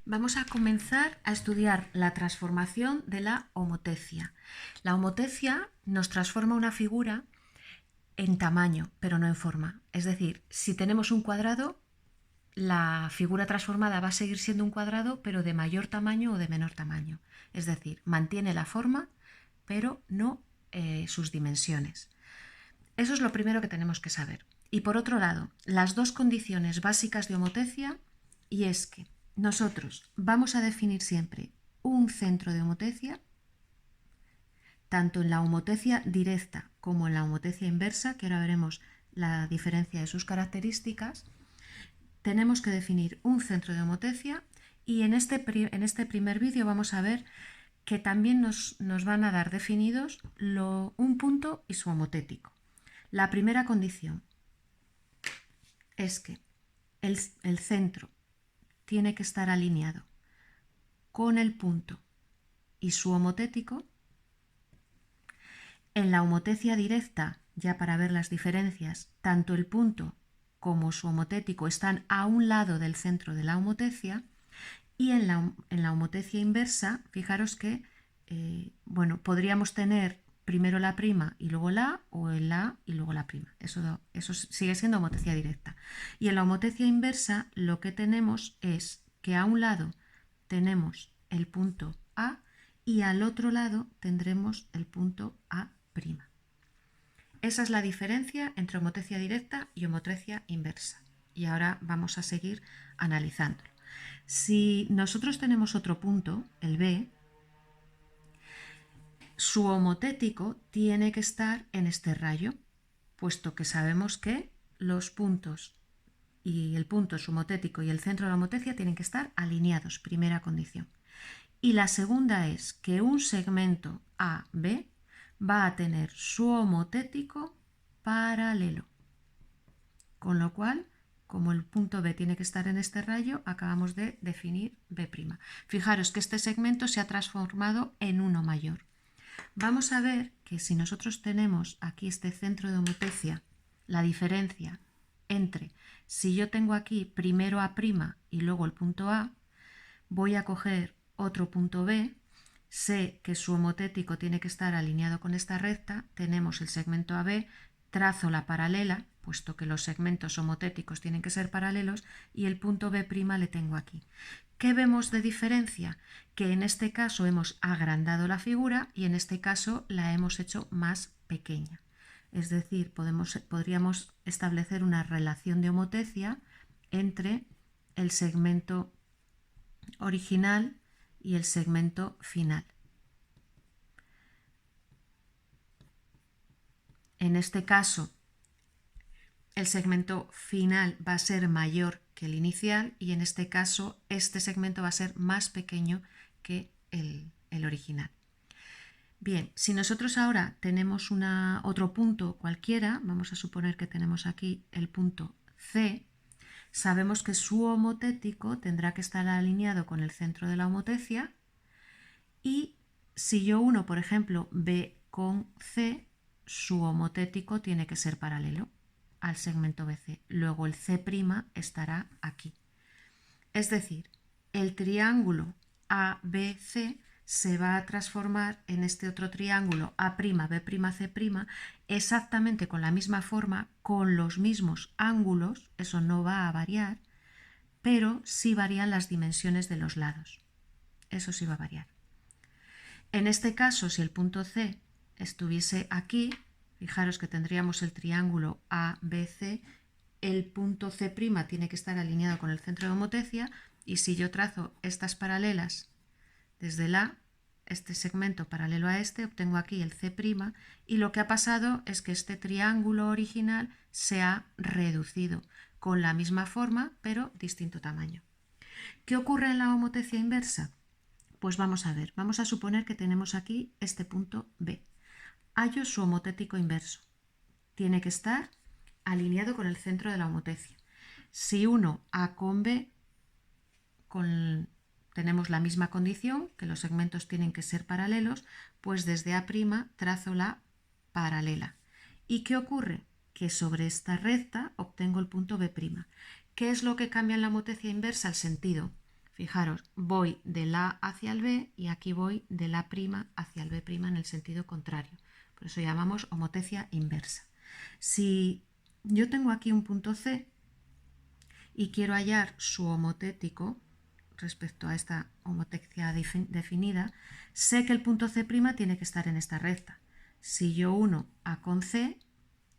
Vamos a comenzar a estudiar la transformación de la homotecia. La homotecia nos transforma una figura en tamaño, pero no en forma. Es decir, si tenemos un cuadrado, la figura transformada va a seguir siendo un cuadrado, pero de mayor tamaño o de menor tamaño. Es decir, mantiene la forma, pero no sus dimensiones. Eso es lo primero que tenemos que saber. Y por otro lado, las dos condiciones básicas de homotecia, y es que nosotros vamos a definir siempre un centro de homotecia, tanto en la homotecia directa como en la homotecia inversa, que ahora veremos la diferencia de sus características. Tenemos que definir un centro de homotecia y en este primer vídeo vamos a ver que también nos van a dar definidos un punto y su homotético. La primera condición es que el centro tiene que estar alineado con el punto y su homotético. En la homotecia directa, ya para ver las diferencias, tanto el punto como su homotético están a un lado del centro de la homotecia, y en la homotecia inversa, fijaros que podríamos tener primero la prima y luego la A, o el A y luego la prima. Eso sigue siendo homotecia directa. Y en la homotecia inversa lo que tenemos es que a un lado tenemos el punto A y al otro lado tendremos el punto A'. Esa es la diferencia entre homotecia directa y homotecia inversa. Y ahora vamos a seguir analizándolo. Si nosotros tenemos otro punto, el B, su homotético tiene que estar en este rayo, puesto que sabemos que los puntos y el punto, su homotético y el centro de la homotecia tienen que estar alineados, primera condición. Y la segunda es que un segmento AB va a tener su homotético paralelo, con lo cual, como el punto B tiene que estar en este rayo, acabamos de definir B'. Fijaros que este segmento se ha transformado en uno mayor. Vamos a ver que si nosotros tenemos aquí este centro de homotecia, la diferencia entre si yo tengo aquí primero A' y luego el punto A, voy a coger otro punto B, sé que su homotético tiene que estar alineado con esta recta, tenemos el segmento AB, trazo la paralela, puesto que los segmentos homotéticos tienen que ser paralelos, y el punto B' le tengo aquí. ¿Qué vemos de diferencia? Que en este caso hemos agrandado la figura y en este caso la hemos hecho más pequeña. Es decir, podríamos establecer una relación de homotecia entre el segmento original y el segmento final. En este caso, el segmento final va a ser mayor que el inicial y en este caso este segmento va a ser más pequeño que el original. Bien, si nosotros ahora tenemos otro punto cualquiera, vamos a suponer que tenemos aquí el punto C, sabemos que su homotético tendrá que estar alineado con el centro de la homotecia, y si yo uno, por ejemplo, B con C, su homotético tiene que ser paralelo al segmento BC. Luego el C' estará aquí. Es decir, el triángulo ABC se va a transformar en este otro triángulo A'B', C', exactamente con la misma forma, con los mismos ángulos, eso no va a variar, pero sí varían las dimensiones de los lados. Eso sí va a variar. En este caso, si el punto C estuviese aquí, fijaros que tendríamos el triángulo ABC, el punto C' tiene que estar alineado con el centro de homotecia, y si yo trazo estas paralelas desde la, este segmento paralelo a este, obtengo aquí el C', y lo que ha pasado es que este triángulo original se ha reducido con la misma forma pero distinto tamaño. ¿Qué ocurre en la homotecia inversa? Pues vamos a ver, vamos a suponer que tenemos aquí este punto B. Hallo su homotético inverso. Tiene que estar alineado con el centro de la homotecia. Si uno A con B, tenemos la misma condición, que los segmentos tienen que ser paralelos, pues desde A' trazo la paralela. ¿Y qué ocurre? Que sobre esta recta obtengo el punto B'. ¿Qué es lo que cambia en la homotecia inversa? El sentido. Fijaros, voy del A hacia el B y aquí voy del A' hacia el B' en el sentido contrario. Por eso llamamos homotecia inversa. Si yo tengo aquí un punto C y quiero hallar su homotético respecto a esta homotecia definida, sé que el punto C' tiene que estar en esta recta. Si yo uno A con C,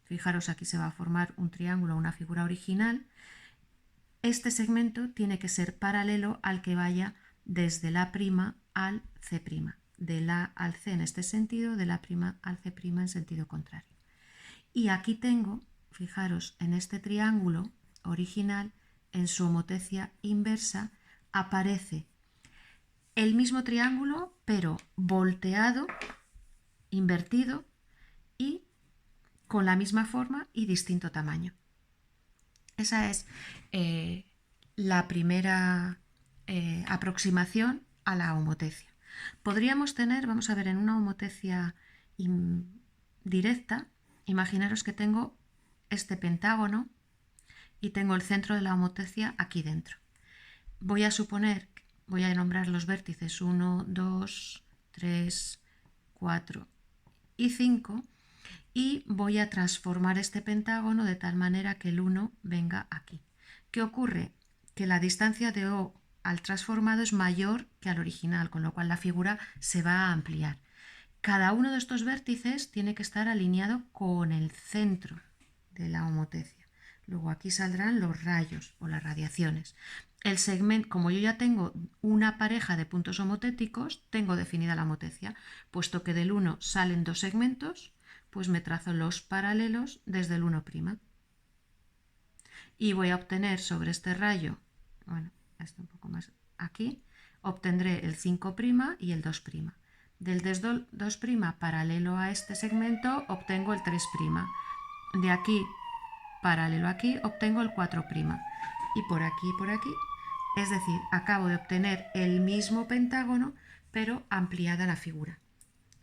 fijaros, aquí se va a formar un triángulo, una figura original. Este segmento tiene que ser paralelo al que vaya desde la' al C', del A al C en este sentido, de la' al C' en sentido contrario. Y aquí tengo, fijaros, en este triángulo original, en su homotecia inversa, aparece el mismo triángulo, pero volteado, invertido y con la misma forma y distinto tamaño. Esa es la primera aproximación a la homotecia. Podríamos tener, vamos a ver, en una homotecia directa, imaginaros que tengo este pentágono y tengo el centro de la homotecia aquí dentro. Voy a suponer, voy a nombrar los vértices 1, 2, 3, 4 y 5 y voy a transformar este pentágono de tal manera que el 1 venga aquí. ¿Qué ocurre? Que la distancia de O al transformado es mayor que al original, con lo cual la figura se va a ampliar. Cada uno de estos vértices tiene que estar alineado con el centro de la homotecia. Luego aquí saldrán los rayos o las radiaciones. El segmento, como yo ya tengo una pareja de puntos homotéticos, tengo definida la homotecia. Puesto que del 1 salen dos segmentos, pues me trazo los paralelos desde el 1'. Y voy a obtener sobre este rayo, bueno, esto un poco más aquí, obtendré el 5' y el 2'. Del 2' paralelo a este segmento obtengo el 3'. De aquí, paralelo aquí, obtengo el 4'. Y por aquí. Es decir, acabo de obtener el mismo pentágono, pero ampliada la figura.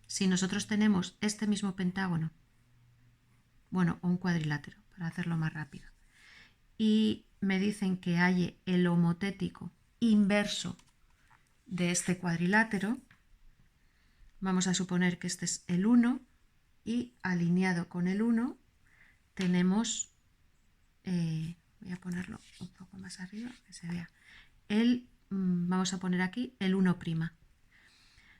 Si nosotros tenemos este mismo pentágono, bueno, o un cuadrilátero, para hacerlo más rápido, y me dicen que halle el homotético inverso de este cuadrilátero, vamos a suponer que este es el 1 y alineado con el 1 tenemos, voy a ponerlo un poco más arriba que se vea, vamos a poner aquí el 1'.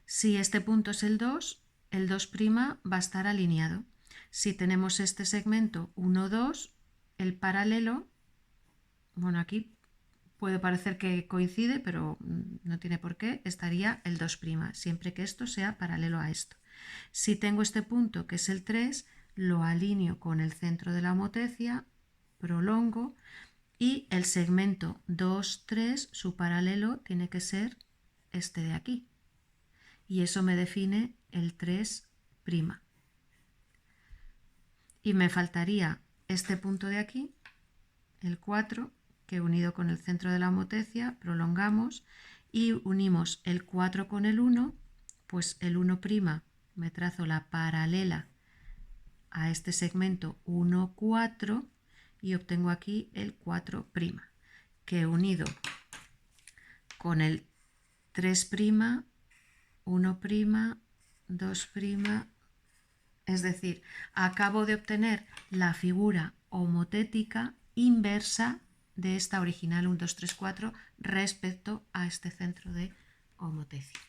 Si este punto es el 2 va a estar alineado. Si tenemos este segmento 1, 2, el paralelo, bueno, aquí puede parecer que coincide, pero no tiene por qué, estaría el 2', siempre que esto sea paralelo a esto. Si tengo este punto, que es el 3, lo alineo con el centro de la homotecia, prolongo, y el segmento 2, 3, su paralelo tiene que ser este de aquí. Y eso me define el 3'. Y me faltaría este punto de aquí, el 4, que unido con el centro de la homotecia prolongamos y unimos el 4 con el 1, pues el 1', me trazo la paralela a este segmento 1, 4 y obtengo aquí el 4', que unido con el 3', 1', 2', es decir, acabo de obtener la figura homotética inversa de esta original 1, 2, 3, 4 respecto a este centro de homotecia.